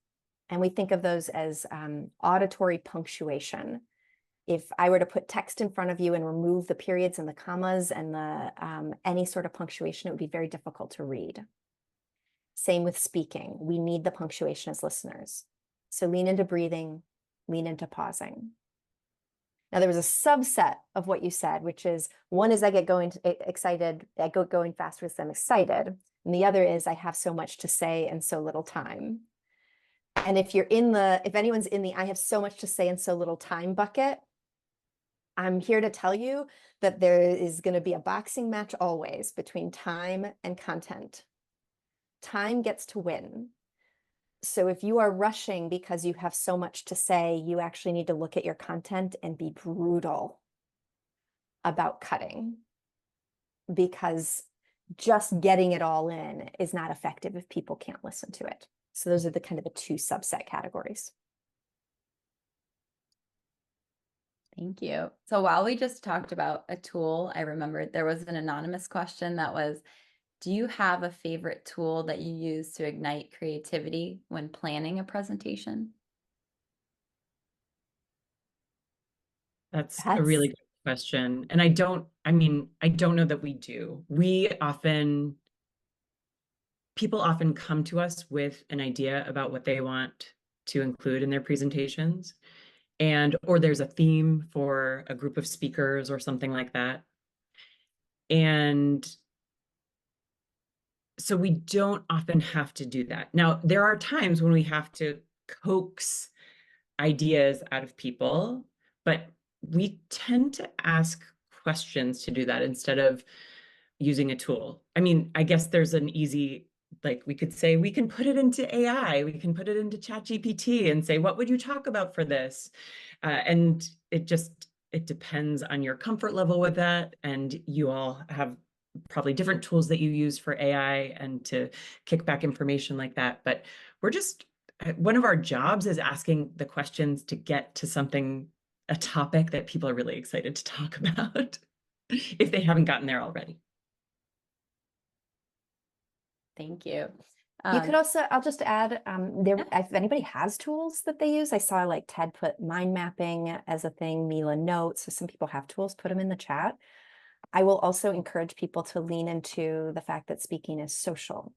And we think of those as auditory punctuation. If I were to put text in front of you and remove the periods and the commas and the any sort of punctuation, it would be very difficult to read. Same with speaking. We need the punctuation as listeners. So lean into breathing, lean into pausing. Now, there was a subset of what you said, which is one is I get excited, I go going fast with them excited. And the other is I have so much to say and so little time. And if anyone's in the I have so much to say and so little time bucket, I'm here to tell you that there is going to be a boxing match always between time and content. Time gets to win. So if you are rushing because you have so much to say, you actually need to look at your content and be brutal about cutting, because just getting it all in is not effective if people can't listen to it. So those are the kind of the two subset categories. Thank you. So while we just talked about a tool, I remembered there was an anonymous question that was, do you have a favorite tool that you use to ignite creativity when planning a presentation? That's a really good question. And I don't know that we do. People often come to us with an idea about what they want to include in their presentations, or there's a theme for a group of speakers or something like that. And so we don't often have to do that. Now, there are times when we have to coax ideas out of people, but we tend to ask questions to do that instead of using a tool. I mean, I guess there's an easy, like we could say, we can put it into AI, we can put it into ChatGPT and say, what would you talk about for this? And it depends on your comfort level with that. And you all have probably different tools that you use for AI and to kick back information like that. But one of our jobs is asking the questions to get to a topic that people are really excited to talk about, if they haven't gotten there already. Thank you. You could also, I'll just add, if anybody has tools that they use, I saw like Ted put mind mapping as a thing, Mila notes. So some people have tools, put them in the chat. I will also encourage people to lean into the fact that speaking is social.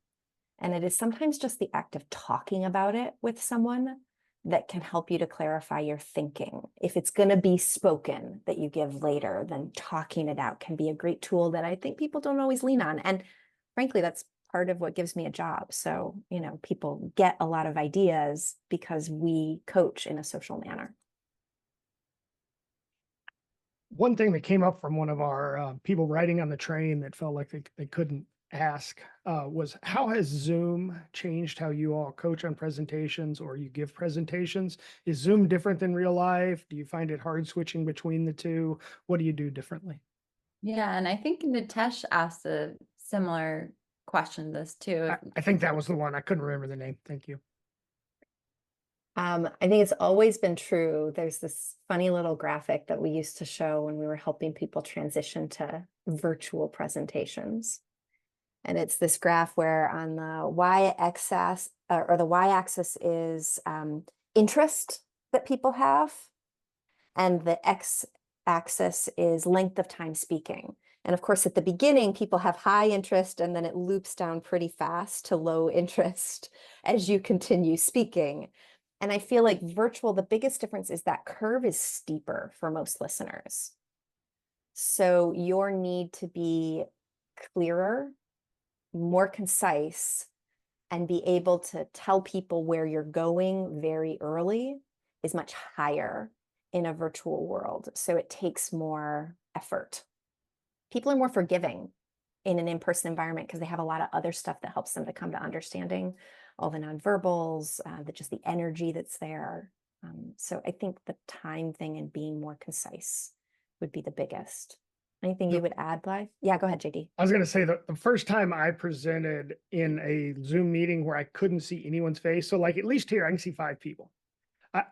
And it is sometimes just the act of talking about it with someone that can help you to clarify your thinking. If it's going to be spoken that you give later, then talking it out can be a great tool that I think people don't always lean on. And frankly, that's part of what gives me a job. So, people get a lot of ideas because we coach in a social manner. One thing that came up from one of our people writing on the train that felt like they couldn't ask was, how has Zoom changed how you all coach on presentations or you give presentations? Is Zoom different than real life? Do you find it hard switching between the two? What do you do differently? Yeah, and I think Nitesh asked a similar question this too. I think that was the one. I couldn't remember the name. Thank you. I think it's always been true. There's this funny little graphic that we used to show when we were helping people transition to virtual presentations. And it's this graph where on the y-axis or the y-axis is interest that people have, and the x-axis is length of time speaking. And of course, at the beginning, people have high interest, and then it loops down pretty fast to low interest as you continue speaking. And I feel like virtual, the biggest difference is that curve is steeper for most listeners. So your need to be clearer, more concise, and be able to tell people where you're going very early is much higher in a virtual world. So it takes more effort. People are more forgiving in an in-person environment because they have a lot of other stuff that helps them to come to understanding, all the nonverbals, just the energy that's there. So I think the time thing and being more concise would be the biggest. Anything you would add, Blythe? Yeah, go ahead, JD. I was going to say that the first time I presented in a Zoom meeting where I couldn't see anyone's face, so like at least here I can see 5 people.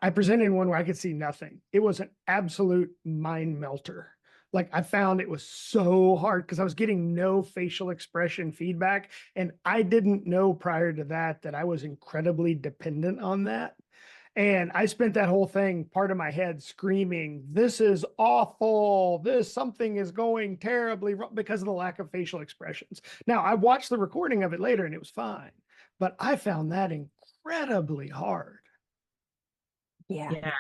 I presented in one where I could see nothing. It was an absolute mind melter. Like I found it was so hard because I was getting no facial expression feedback. And I didn't know prior to that that I was incredibly dependent on that. And I spent that whole thing, part of my head screaming, this is awful. Something is going terribly wrong because of the lack of facial expressions. Now, I watched the recording of it later and it was fine, but I found that incredibly hard. Yeah. Yeah,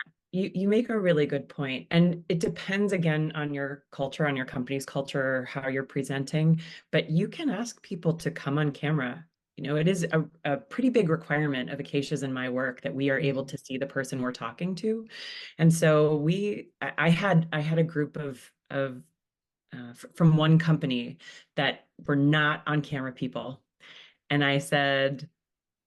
you make a really good point. And it depends again on your culture, on your company's culture, how you're presenting, but you can ask people to come on camera. You know, it is a pretty big requirement of Acacia's in my work that we are able to see the person we're talking to. And so I had a group from one company that were not on camera people. And I said,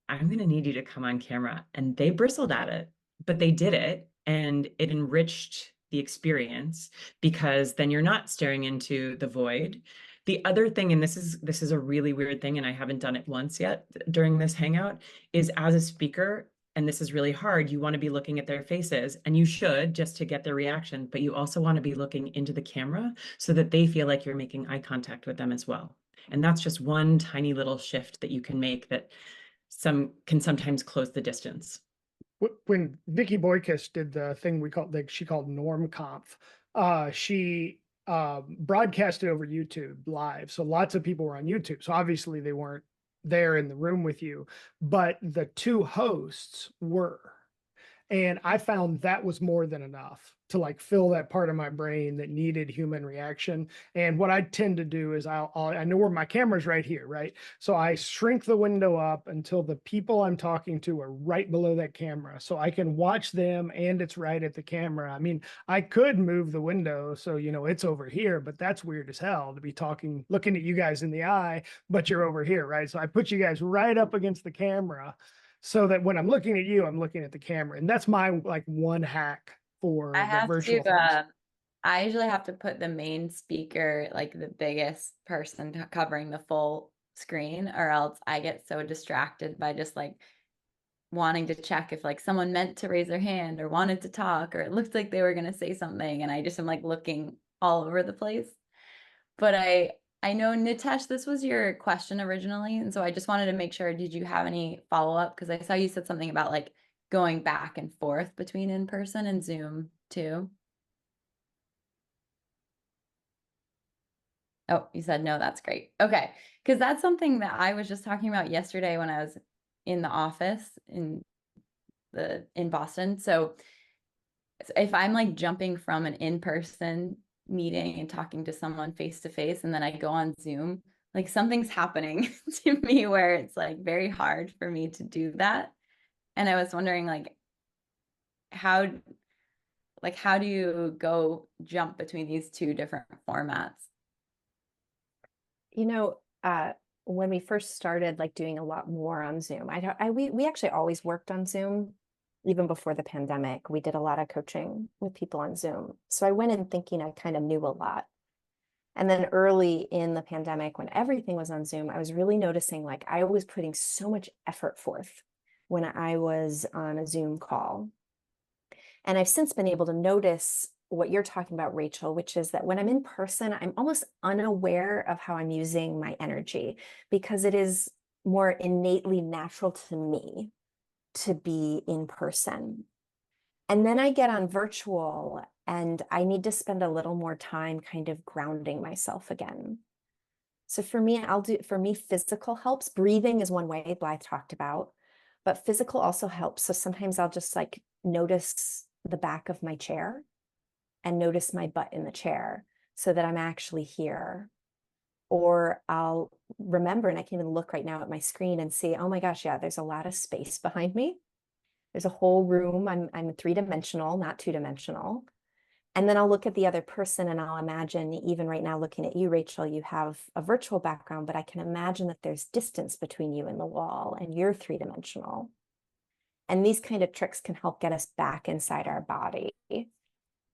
I'm going to need you to come on camera. And they bristled at it, but they did it. And it enriched the experience because then you're not staring into the void. The other thing, and this is a really weird thing, and I haven't done it once yet during this Hangout, is as a speaker, and this is really hard, you want to be looking at their faces, and you should just to get their reaction, but you also want to be looking into the camera so that they feel like you're making eye contact with them as well. And that's just one tiny little shift that you can make that can sometimes close the distance. When Vicky Boykus did the thing she called norm conf, she broadcasted over YouTube live. So lots of people were on YouTube. So obviously they weren't there in the room with you, but the 2 hosts were. And I found that was more than enough to like fill that part of my brain that needed human reaction. And what I tend to do is I know where my camera's right here, right? So I shrink the window up until the people I'm talking to are right below that camera. So I can watch them and it's right at the camera. I mean, I could move the window so, you know, it's over here, but that's weird as hell to be looking at you guys in the eye, but you're over here, right? So I put you guys right up against the camera, so that when I'm looking at you, I'm looking at the camera. And that's my like one hack for the virtual things. I usually have to put the main speaker, like the biggest person covering the full screen, or else I get so distracted by just like wanting to check if like someone meant to raise their hand or wanted to talk, or it looked like they were going to say something. And I just am like looking all over the place. But I know, Nitesh, this was your question originally. And so I just wanted to make sure, did you have any follow-up? Because I saw you said something about like going back and forth between in-person and Zoom too. Oh, you said no, that's great. Okay. Because that's something that I was just talking about yesterday when I was in the office in Boston. So if I'm like jumping from an in-person meeting and talking to someone face to face, and then I go on Zoom, like something's happening to me where it's like very hard for me to do that. And I was wondering like how do you go jump between these 2 different formats? You know, when we first started like doing a lot more on Zoom, we actually always worked on Zoom. Even before the pandemic, we did a lot of coaching with people on Zoom. So I went in thinking I kind of knew a lot. And then early in the pandemic, when everything was on Zoom, I was really noticing like I was putting so much effort forth when I was on a Zoom call. And I've since been able to notice what you're talking about, Rachel, which is that when I'm in person, I'm almost unaware of how I'm using my energy because it is more innately natural to me to be in person. And then I get on virtual and I need to spend a little more time kind of grounding myself again. So for me, physical helps. Breathing is one way Blythe talked about, but physical also helps. So sometimes I'll just like notice the back of my chair and notice my butt in the chair so that I'm actually here. Or I'll remember, and I can even look right now at my screen and see, oh my gosh, yeah, there's a lot of space behind me. There's a whole room. I'm 3-dimensional, not 2-dimensional. And then I'll look at the other person and I'll imagine, even right now looking at you, Rachel, you have a virtual background, but I can imagine that there's distance between you and the wall and you're 3-dimensional. And these kind of tricks can help get us back inside our body.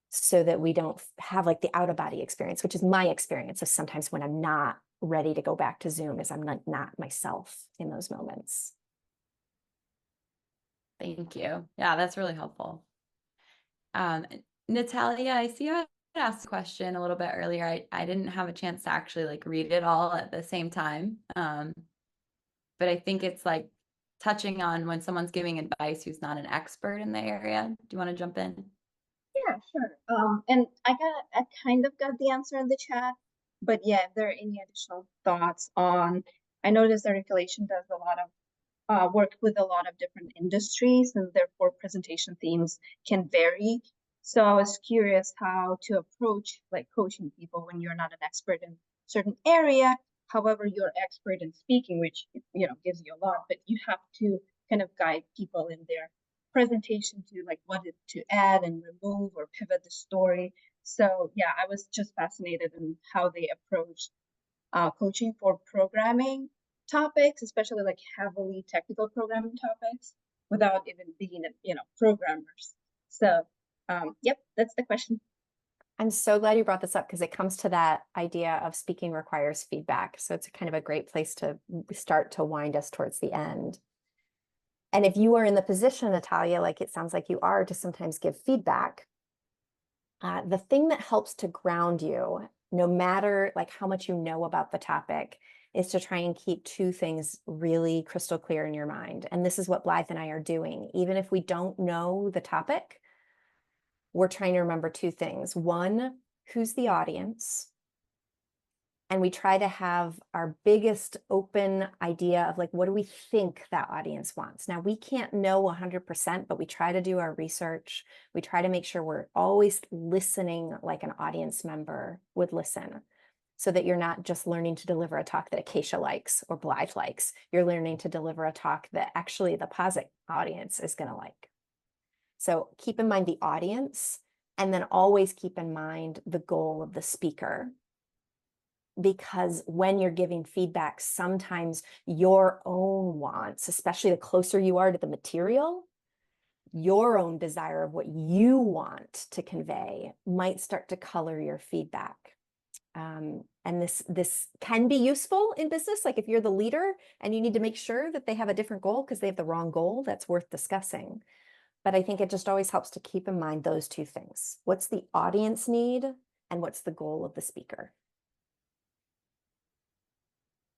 so that we don't have like the out of body experience, which is my experience of sometimes when I'm not ready to go back to Zoom, is I'm not myself in those moments. Thank you. Yeah, that's really helpful. Natalia, I see you had asked a question a little bit earlier. I didn't have a chance to actually like read it all at the same time. But I think it's like touching on when someone's giving advice who's not an expert in the area. Do you want to jump in? Yeah, sure. And I kind of got the answer in the chat, but yeah, if there are any additional thoughts on, I noticed Articulation does a lot of work with a lot of different industries, and therefore presentation themes can vary. So I was curious how to approach like coaching people when you're not an expert in certain area. However, you're expert in speaking, which gives you a lot, but you have to kind of guide people in their presentation to like what to add and remove or pivot the story. So yeah, I was just fascinated in how they approach coaching for programming topics, especially like heavily technical programming topics, without even being programmers. So yep, that's the question. I'm so glad you brought this up because it comes to that idea of speaking requires feedback. So it's kind of a great place to start to wind us towards the end. And if you are in the position, Natalia, like it sounds like you are, to sometimes give feedback, the thing that helps to ground you, no matter like how much you know about the topic, is to try and keep two things really crystal clear in your mind. And this is what Blythe and I are doing. Even if we don't know the topic, we're trying to remember two things. One, who's the audience? And we try to have our biggest open idea of like, what do we think that audience wants? Now, we can't know 100%, but we try to do our research. We try to make sure we're always listening like an audience member would listen, so that you're not just learning to deliver a talk that Acacia likes or Blythe likes. You're learning to deliver a talk that actually the Posit audience is going to like. So keep in mind the audience, and then always keep in mind the goal of the speaker. Because when you're giving feedback, sometimes your own wants, especially the closer you are to the material, your own desire of what you want to convey might start to color your feedback. And this can be useful in business. Like if you're the leader and you need to make sure that they have a different goal because they have the wrong goal, that's worth discussing. But I think it just always helps to keep in mind those two things. What's the audience need and what's the goal of the speaker?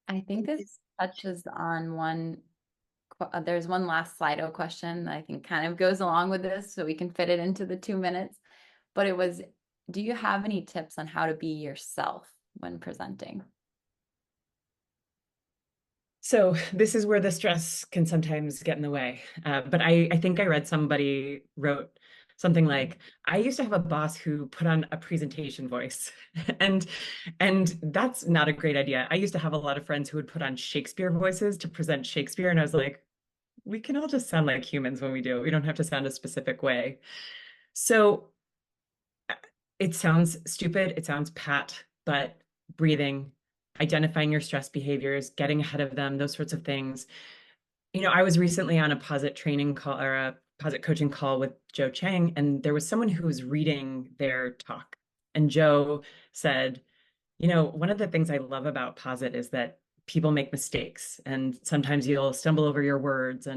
I think this touches on one. There's one last Slido question that I think kind of goes along with this, so we can fit it into the 2 minutes. But it was, do you have any tips on how to be yourself when presenting? So this is where the stress can sometimes get in the way. But I think I read somebody wrote something like, I used to have a boss who put on a presentation voice, and that's not a great idea. I used to have a lot of friends who would put on Shakespeare voices to present Shakespeare, and I was like, we can all just sound like humans when we do it. We don't have to sound a specific way. So it sounds stupid, it sounds pat, but breathing, identifying your stress behaviors, getting ahead of them, those sorts of things. I was recently on a Posit training call or a Posit coaching call with Joe Chang, and there was someone who was reading their talk. And Joe said, one of the things I love about Posit is that people make mistakes, and sometimes you'll stumble over your words,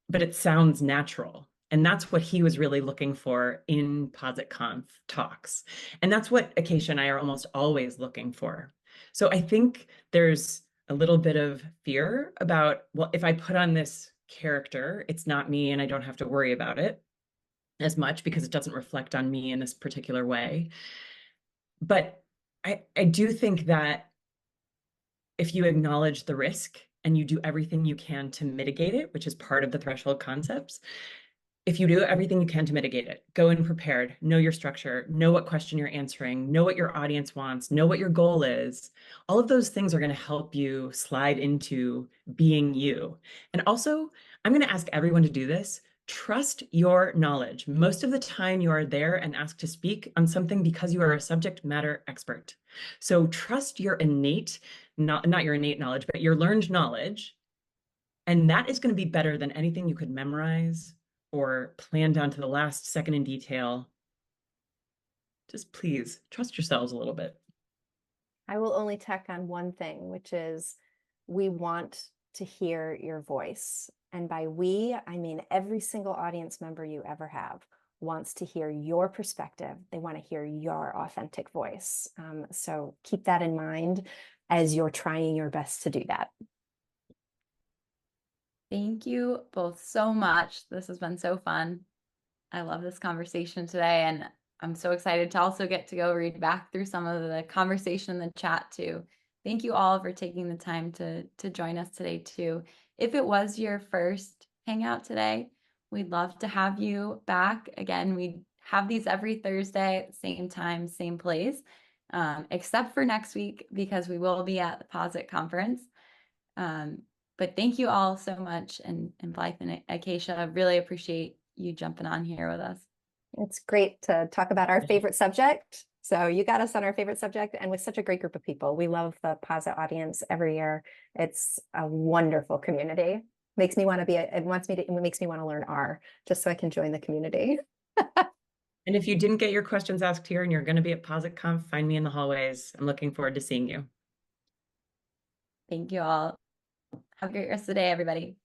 but it sounds natural. And that's what he was really looking for in Posit Conf talks. And that's what Acacia and I are almost always looking for. So I think there's a little bit of fear about, well, if I put on this character, it's not me and I don't have to worry about it as much because it doesn't reflect on me in this particular way. But I do think that if you acknowledge the risk and you do everything you can to mitigate it, which is part of the threshold concepts, if you do everything you can to mitigate it, go in prepared, know your structure, know what question you're answering, know what your audience wants, know what your goal is. All of those things are going to help you slide into being you. And also, I'm going to ask everyone to do this. Trust your knowledge. Most of the time you are there and asked to speak on something because you are a subject matter expert. So trust your innate, not your innate knowledge, but your learned knowledge. And that is going to be better than anything you could memorize or plan down to the last second in detail. just please trust yourselves a little bit. I will only tack on one thing, which is we want to hear your voice. And by we, I mean every single audience member you ever have wants to hear your perspective. They want to hear your authentic voice. So keep that in mind as you're trying your best to do that. Thank you both so much. This has been so fun. I love this conversation today, and I'm so excited to also get to go read back through some of the conversation in the chat too. Thank you all for taking the time to join us today too. If it was your first Hangout today, we'd love to have you back. Again, we have these every Thursday, same time, same place, except for next week because we will be at the Posit Conference. But thank you all so much, and Blythe and Acacia, I really appreciate you jumping on here with us. It's great to talk about our favorite subject. So you got us on our favorite subject and with such a great group of people. We love the Posit audience every year. It's a wonderful community. Makes me want to be, it makes me want to learn R just so I can join the community. And if you didn't get your questions asked here and you're going to be at Posit Conf, find me in the hallways. I'm looking forward to seeing you. Thank you all. Have a great rest of the day, everybody.